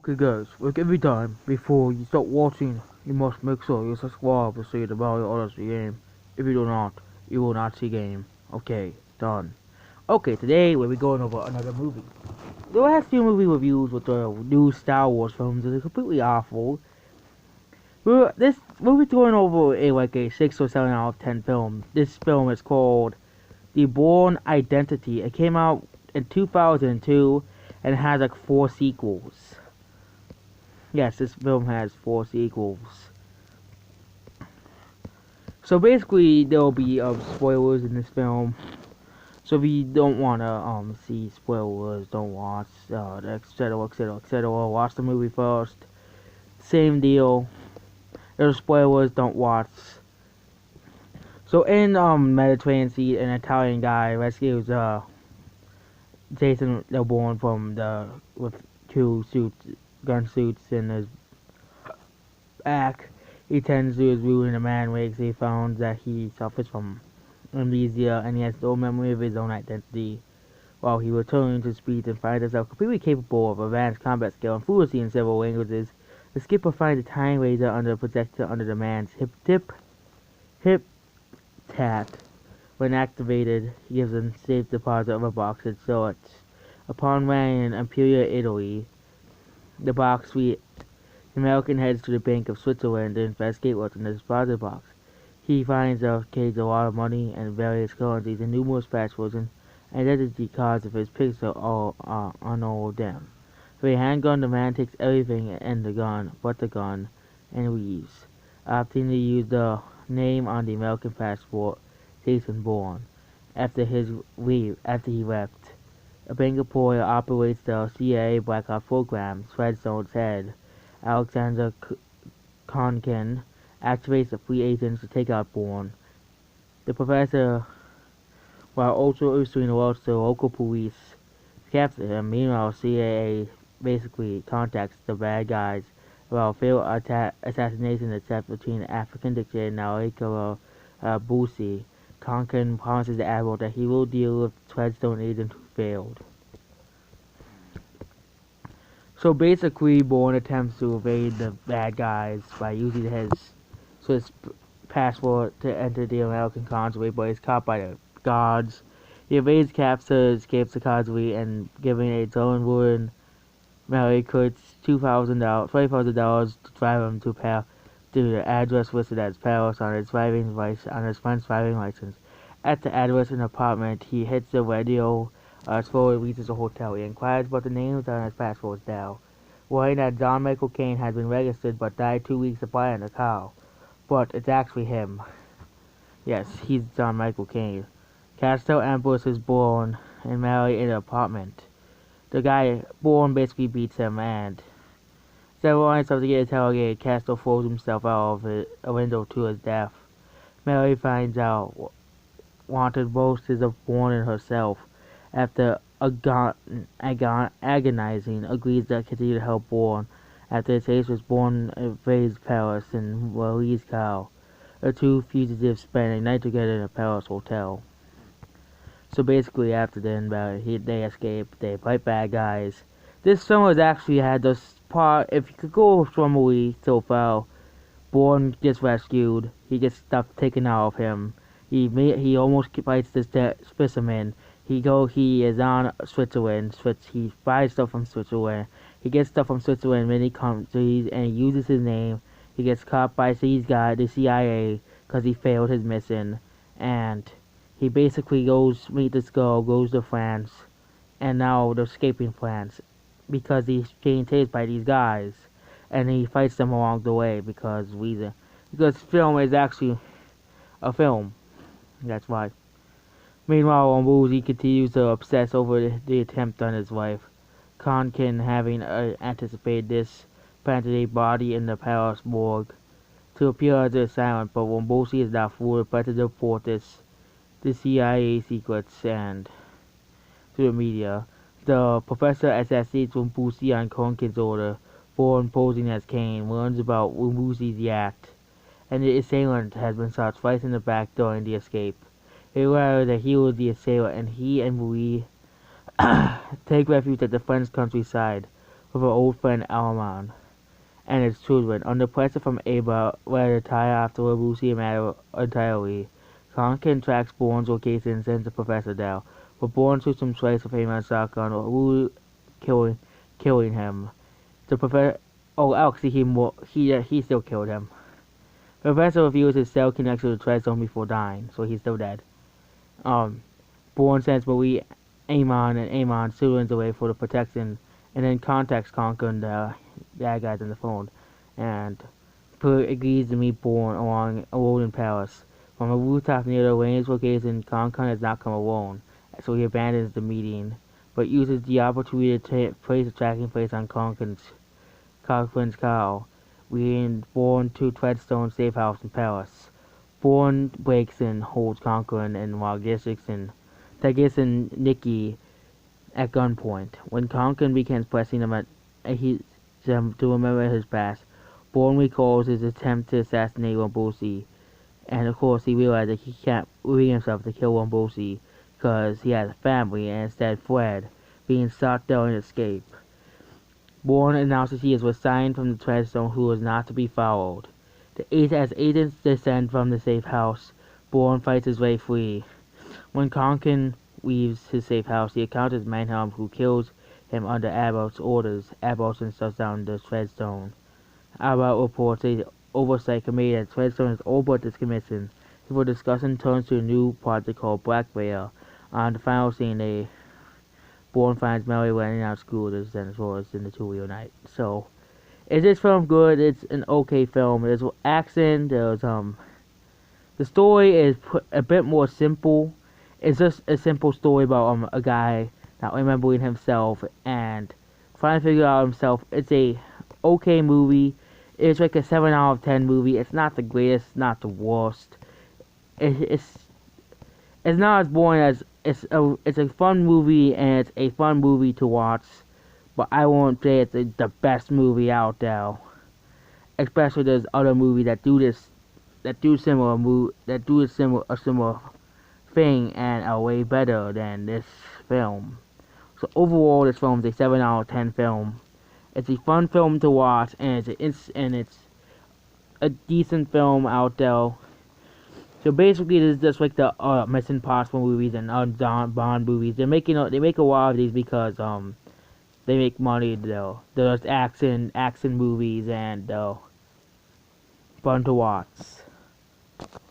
Okay guys, like every time, before you start watching, you must make sure you subscribe to see the value of the game. If you do not, you will not see game. Okay, done. Okay, today we'll be going over another movie. The last few movie reviews with the new Star Wars films are completely awful. We'll be going over a 6 or 7 out of 10 film. This film is called The Bourne Identity. It came out in 2002 and has like 4 sequels. Yes, this film has 4 sequels. So basically, there will be spoilers in this film. So if you don't wanna see spoilers, don't watch etc etc etc. Watch the movie first. Same deal. There's spoilers. Don't watch. So in Mediterranean Sea, an Italian guy rescues Jason Bourne from with 2 gun suits in his back. He tends to his ruin. A man wakes. He found that he suffers from amnesia and he has no memory of his own identity. While he returns to speech and finds himself completely capable of advanced combat skill and fluency in several languages, the skipper finds a tiny razor under a projector under the man's hip tat. When activated, he gives a safe deposit of a box and sorts. Upon landing in Imperial Italy, the box suite, the American heads to the Bank of Switzerland to investigate what's in the deposit box. He finds a cage a lot of money and various currencies and numerous passwords and identity cards of his picture all on all of them. For a handgun, the man takes everything and the gun, but the gun, and leaves, opting to use the name on the American passport, Jason Bourne. After he left, a bank employee operates the CIA Black Ops program. Threadstone's head, Alexander Konkin, activates the free agents to take out Bourne. The professor, while also issuing alerts to local police, captures him. Meanwhile, CIA basically contacts the bad guys about a failed assassination attempt between the African dictator Naleka Busi. Konkin promises the admiral that he will deal with Threadstone agents who failed. So basically, Bourne attempts to evade the bad guys by using his Swiss passport to enter the American consulate, but he's caught by the guards. He evades capture, escapes the consulate, and giving a stolen wooden Mary Kurtz $20,000 to drive him to the address listed as Paris on his friend's driving license. At the address in the apartment, he hits the radio. Slowly reaches a hotel. He inquires about the names on his passport now, worrying that John Michael Caine had been registered but died 2 weeks prior in the car. But it's actually him. Yes, he's John Michael Caine. Castel Empress is born and married in an apartment. The guy Bourne basically beats him, and several nights after getting interrogated, Castel throws himself out of a window to his death. Mary finds out wanted boasts of Bourne and herself. After agonizing, agrees to continue to help Bourne. After the chase was Bourne invades Paris and releases Cal. The two fugitives spend a night together in a Paris hotel. So basically, after they escape, they fight bad guys. This film has actually had this part. If you could go normally so far, Bourne gets rescued. He gets stuff taken out of him. He almost fights this specimen. He is on Switzerland. He buys stuff from Switzerland. He gets stuff from Switzerland when he comes and he uses his name. He gets caught by the CIA, because he failed his mission, and he basically goes meet this girl, goes to France, and now they're escaping France because he's getting chased by these guys, and he fights them along the way because film is actually a film. That's why. Meanwhile, Woozy continues to obsess over the attempt on his wife. Konkin, having anticipated this, planted a body in the Paris morgue to appear as a silent, but Wombosi is not fooled, but to report the CIA secrets and to the media. The professor assassinates Wombosi on Konkin's order. Bourne, posing as Caine, learns about Wombosi's act, and the assailant has been shot twice in the back during the escape. He realizes that he was the assailant, and he and Louis take refuge at the French countryside. with her old friend Alman and his children. Under pressure from Ava, where to retire after Lucy matter entirely, Conkin tracks Bourne's location and sends to Professor Dow. But Bourne shoots him twice with a shotgun, Lou killing him. The professor, actually he still killed him. The professor reviews his cell connection to the Tread Zone before dying, so he's still dead. Um, Bourne sends Marie, Amon, and Amon's children away for the protection, and then contacts Conker and the bad guys on the phone, and agrees to meet Bourne along a road in Paris. From a rooftop near the range location, Conker has not come alone, so he abandons the meeting, but uses the opportunity to place a tracking place on Conklin's car, leading Bourne to Treadstone's safe house in Paris. Bourne breaks in, holds Conklin, and while Tegis and Nikki at gunpoint. When Conklin begins pressing them to remember his past, Bourne recalls his attempt to assassinate Rombosi, and of course he realizes he can't bring himself to kill Rombosi because he has a family and instead fled, being shot down and escape. Bourne announces he is resigned from the Treadstone, who is not to be followed. As agents descend from the safe house, Bourne fights his way free. When Conkin leaves his safe house, he encounters Manhelm, who kills him under Abbott's orders. Abbott then shuts down the Treadstone. Abbott reports a oversight committee that Treadstone is all but discommissioned. Before discussion turns to a new project called Black Bear. On the final scene, Bourne finds Mary letting out scooters and as well as in the two reunite. So, is this film good? It's an okay film. There's action. The story is a bit more simple. It's just a simple story about a guy not remembering himself and trying to figure out himself. It's a okay movie. It's like a 7 out of 10 movie. It's not the greatest, not the worst. It's not as boring as it's a fun movie, and it's a fun movie to watch. But I won't say it's the best movie out there. Especially there's other movies that do a similar thing and are way better than this film. So overall, this film is a 7 out of 10 film. It's a fun film to watch, and it's a decent film out there. So basically, this is just like the Mission Impossible movies and Bond movies. They make a lot of these because they make money though. They're just action movies and fun to watch.